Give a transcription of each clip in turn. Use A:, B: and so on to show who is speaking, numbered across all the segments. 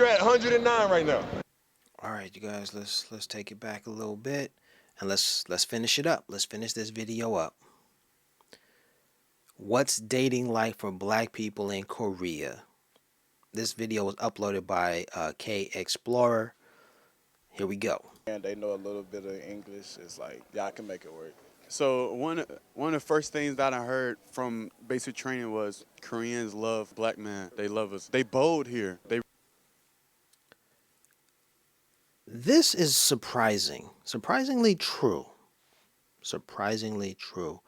A: you're at 109 right now.
B: All right, you guys, let's take it back a little bit and let's finish it up. Let's finish this video up. What's dating like for black people in Korea? This video was uploaded by K Explorer. Here we go.
C: And they know a little bit of English. It's like, yeah, I can make it work. So one of the first things that I heard from basic training was Koreans love black men. They love us. They bold here.
B: This is surprisingly true. Surprisingly true.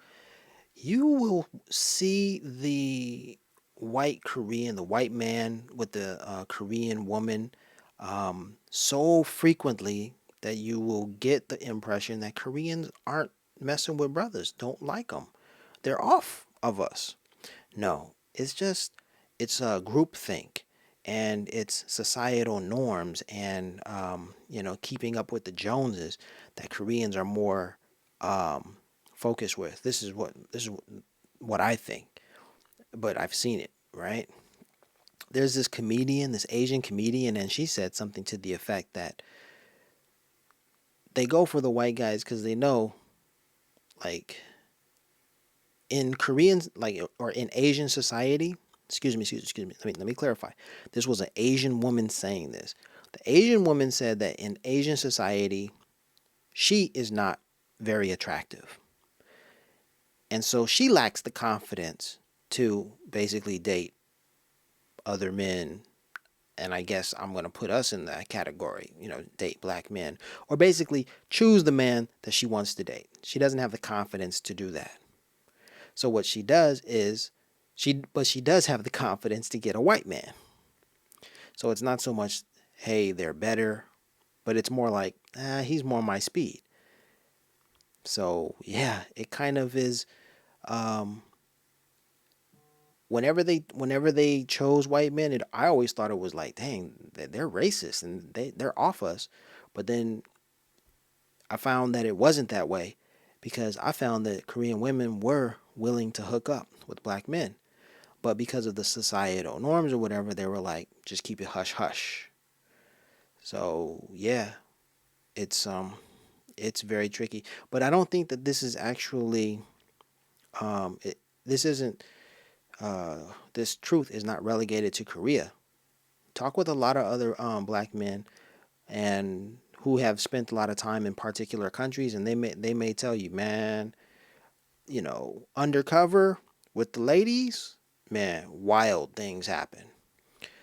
B: You will see the white Korean, the white man with the Korean woman so frequently that you will get the impression that Koreans aren't messing with brothers, don't like them. They're off of us. No, it's a group think, and it's societal norms and keeping up with the Joneses that Koreans are more focused with. This is what I think, but I've seen it, right? There's this comedian, this Asian comedian, and she said something to the effect that they go for the white guys because they know, like, in Koreans, like, or in Asian society. Excuse me. Let me clarify. This was an Asian woman saying this. The Asian woman said that in Asian society, she is not very attractive. And so she lacks the confidence to basically date other men. And I guess I'm going to put us in that category, date black men, or basically choose the man that she wants to date. She doesn't have the confidence to do that. So what she does is she does have the confidence to get a white man. So it's not so much, hey, they're better, but it's more like, he's more my speed. So yeah, it kind of is. Whenever they chose white men, I always thought it was like, dang, they're racist and they're off us. But then I found that it wasn't that way, because I found that Korean women were willing to hook up with black men. But because of the societal norms or whatever, they were like, just keep it hush hush. So yeah, it's very tricky. But I don't think that this is actually this isn't this truth is not relegated to Korea. Talk with a lot of other black men and who have spent a lot of time in particular countries, and they may tell you, man, undercover with the ladies, man, wild things happen.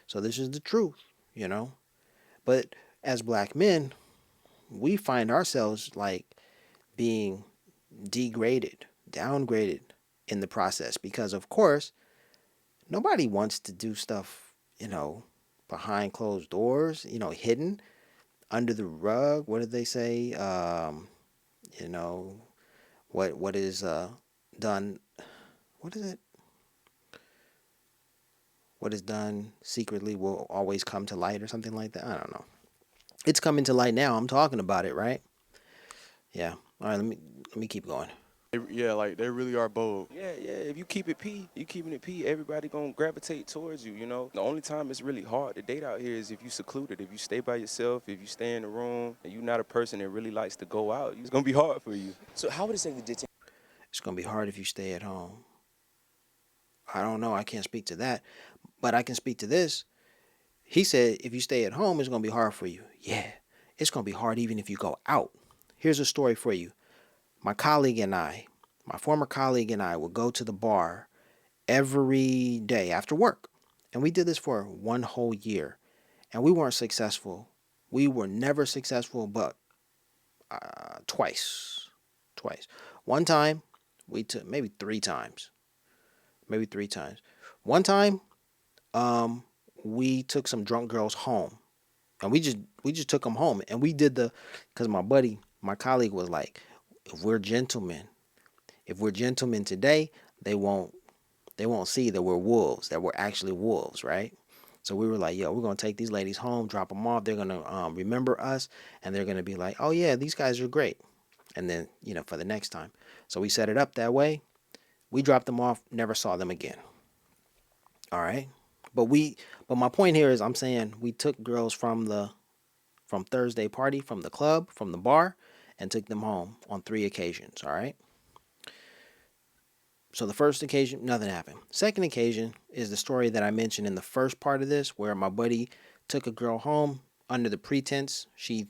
B: So this is the truth. But as black men, we find ourselves like being degraded, downgraded in the process, because of course nobody wants to do stuff, behind closed doors, hidden under the rug. What did they say? You know, what is done? What is it? What is done secretly will always come to light, or something like that. I don't know. It's coming to light now. I'm talking about it, right? Yeah. All right. Let me keep going.
C: Yeah, like they really are bold.
D: Yeah, yeah. If you keep it P, you keeping it P, everybody gonna gravitate towards you, you know? The only time it's really hard to date out here is if you secluded. If you stay by yourself, if you stay in the room, and you're not a person that really likes to go out, it's gonna be hard for you.
E: So how would it say the detention?
B: It's gonna be hard if you stay at home. I don't know. I can't speak to that, but I can speak to this. He said if you stay at home, it's gonna be hard for you. Yeah, it's gonna be hard even if you go out. Here's a story for you. My former colleague and I would go to the bar every day after work. And we did this for 1 whole year. And we weren't successful. We were never successful, but twice. One time, we took maybe three times. One time, we took some drunk girls home. And we just took them home. And we did because my colleague was like, if we're gentlemen today, they won't see that we're wolves, that we're actually wolves, right? So we were like, yo, we're going to take these ladies home, drop them off. They're going to remember us, and they're going to be like, oh, yeah, these guys are great. And then, for the next time. So we set it up that way. We dropped them off, never saw them again. All right. But my point here is I'm saying we took girls from Thursday party, from the club, from the bar, and took them home on 3 occasions. All right. So the first occasion, nothing happened. Second occasion is the story that I mentioned in the first part of this, where my buddy took a girl home under the pretense she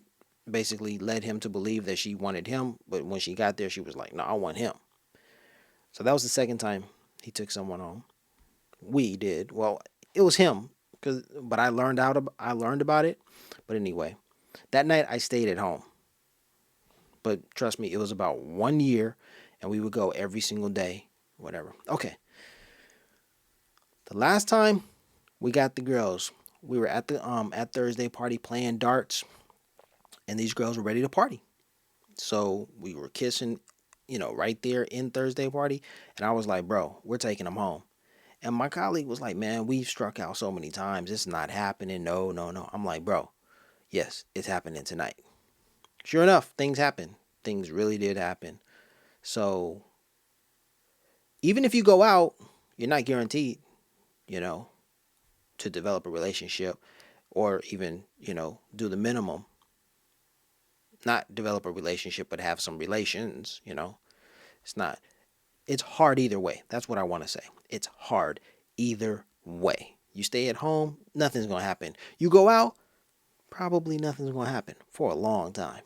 B: basically led him to believe that she wanted him, but when she got there, she was like, "No, I want him." So that was the second time he took someone home. We did. Well, it was him, but I learned about it. But anyway, that night I stayed at home. But trust me, it was about 1 year, and we would go every single day, whatever. Okay. The last time we got the girls, we were at Thursday party playing darts, and these girls were ready to party. So we were kissing, right there in Thursday party, and I was like, "Bro, we're taking them home." And my colleague was like, "Man, we've struck out so many times. It's not happening. No, no, no." I'm like, "Bro, yes, it's happening tonight." Sure enough, things happen. Things really did happen. So even if you go out, you're not guaranteed, you know, to develop a relationship or even, do the minimum. Not develop a relationship, but have some relations. It's not, it's hard either way. That's what I want to say. It's hard either way. You stay at home, nothing's going to happen. You go out, probably nothing's going to happen for a long time.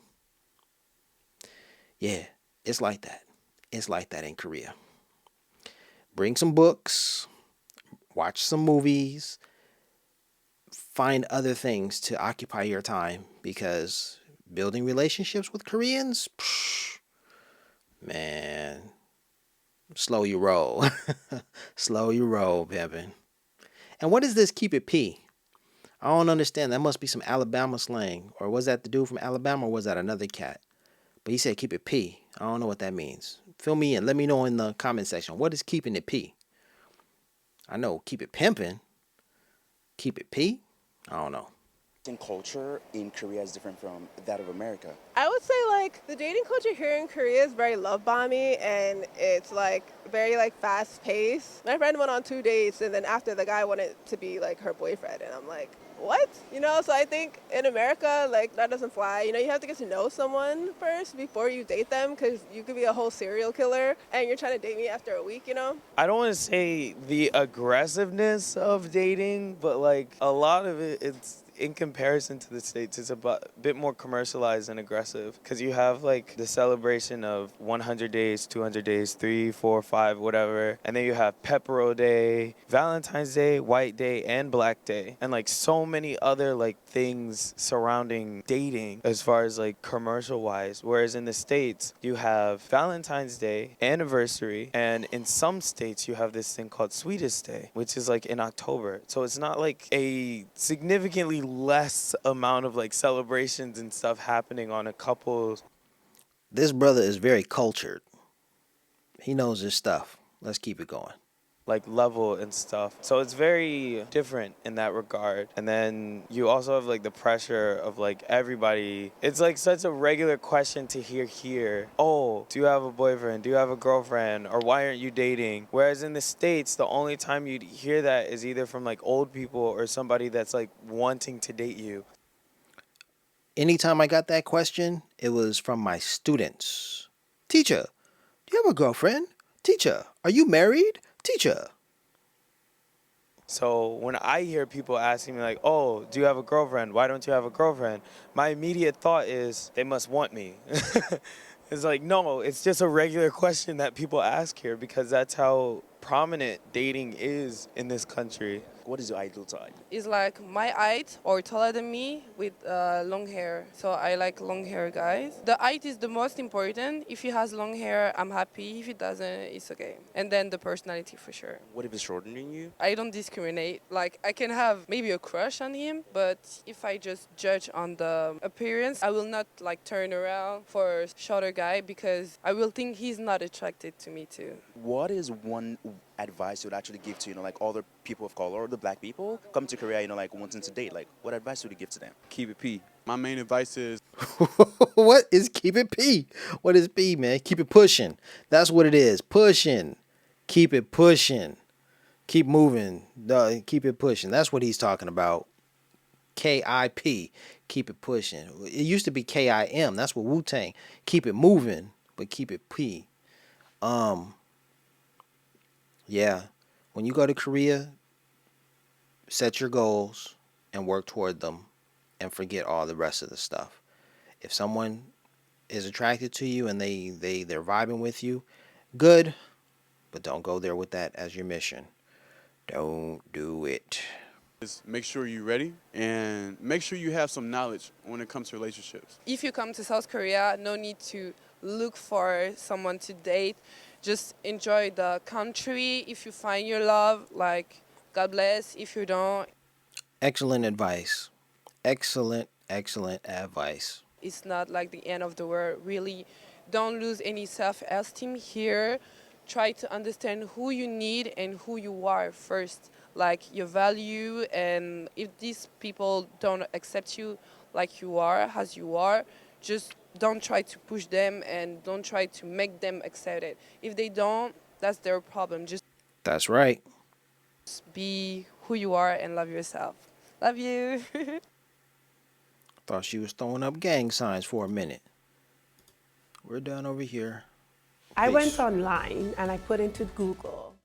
B: Yeah, it's like that. It's like that in Korea. Bring some books, watch some movies, find other things to occupy your time because building relationships with Koreans, man, slow your roll. Slow your roll, Pimpin'. And what is this keep it P? I don't understand. That must be some Alabama slang. Or was that the dude from Alabama or was that another cat? But he said keep it P. I don't know what that means. Fill me in. Let me know in the comment section. What is keeping it P? I know keep it pimping. Keep it P? I don't know.
A: Culture in Korea is different from that of America.
E: I would say like the dating culture here in Korea is very love bomby and it's like very like fast paced. My friend went on 2 dates and then after the guy wanted to be like her boyfriend and I'm like, what? So I think in America like that doesn't fly. You have to get to know someone first before you date them because you could be a whole serial killer and you're trying to date me after a week.
F: I don't want to say the aggressiveness of dating, but like a lot of it's in comparison to the States, it's a bit more commercialized and aggressive because you have like the celebration of 100 days, 200 days, 3, 4, 5, whatever. And then you have Pepero Day, Valentine's Day, White Day, and Black Day. And like so many other like things surrounding dating as far as like commercial wise. Whereas in the States, you have Valentine's Day, anniversary, and in some states, you have this thing called Sweetest Day, which is like in October. So it's not like a significantly less amount of like celebrations and stuff happening on a couple.
B: This brother is very cultured. He knows his stuff. Let's keep it going.
F: Like level and stuff. So it's very different in that regard. And then you also have like the pressure of like everybody. It's like such a regular question to hear here. Oh, do you have a boyfriend? Do you have a girlfriend? Or why aren't you dating? Whereas in the States, the only time you'd hear that is either from like old people or somebody that's like wanting to date you.
B: Anytime I got that question, it was from my students. Teacher, do you have a girlfriend? Teacher, are you married? Teacher.
F: So when I hear people asking me like, oh, do you have a girlfriend? Why don't you have a girlfriend? My immediate thought is they must want me. It's like, no, it's just a regular question that people ask here because that's how prominent dating is in this country.
A: What is your ideal type?
G: Is like my height or taller than me with long hair. So I like long hair guys. The height is the most important. If he has long hair, I'm happy. If he doesn't, it's okay. And then the personality for sure.
A: What if it's shorter than you?
G: I don't discriminate. Like I can have maybe a crush on him, but if I just judge on the appearance, I will not like turn around for a shorter guy because I will think he's not attracted to me too.
A: What is one advice you would actually give to, like all the people of color or the black people come to Korea, like wanting to date? Like, what advice would you give to them?
C: Keep it P. My main advice is
B: What is keep it P? What is P, man? Keep it pushing. That's what it is. Pushing. Keep it pushing. Keep moving. Keep it pushing. That's what he's talking about. KIP. Keep it pushing. It used to be KIM. That's what Wu-Tang. Keep it moving, but keep it P. Yeah. When you go to Korea, set your goals and work toward them and forget all the rest of the stuff. If someone is attracted to you and they're vibing with you, good, but don't go there with that as your mission. Don't do it.
C: Is make sure you're ready and make sure you have some knowledge when it comes to relationships.
G: If you come to South Korea, no need to look for someone to date. Just enjoy the country. If you find your love, like, God bless. If you don't,
B: Excellent advice. Excellent advice.
G: it's not like the end of the world. Really, don't lose any self-esteem here. Try to understand who you need and who you are first, like your value. And if these people don't accept you like you are, as you are, just don't try to push them and don't try to make them accept it. If they don't, that's their problem. Just
B: That's right.
G: be who you are and love yourself. Love you.
B: Thought she was throwing up gang signs for a minute. We're done over here.
H: I went
B: Peace.
H: online and I put into Google